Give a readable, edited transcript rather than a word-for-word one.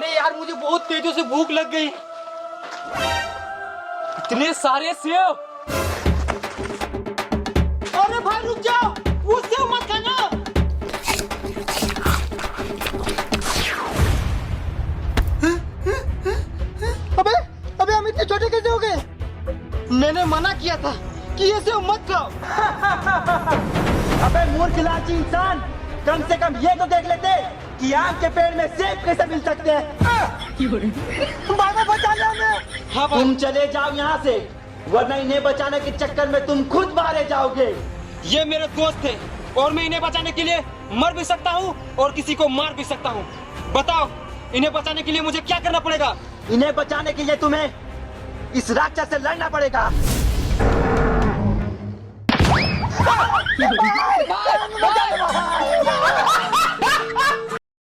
अरे यार मुझे बहुत तेजों से भूख लग गई। इतने सारे सेब। अरे भाई रुक जाओ, वो सेब मत खाना। अबे हम इतने छोटे कैसे हो गए? मैंने मना किया था कि ये सेब मत खाओ। अबे मूर्ख लालची इंसान, कम से कम ये तो देख लेते कि आम के पेड़ में सेब कैसे मिल सकते हैं। बाबा बचा लिया हमें। हाँ भाई। तुम चले जाओ यहाँ से, वरना इन्हें बचाने के चक्कर में तुम खुद मारे जाओगे। ये मेरे दोस्त थे और मैं इन्हें बचाने के लिए मर भी सकता हूँ और किसी को मार भी सकता हूँ। बताओ इन्हें बचाने के लिए मुझे क्या करना पड़ेगा? इन्हें बचाने के लिए तुम्हें इस राक्षस से लड़ना पड़ेगा।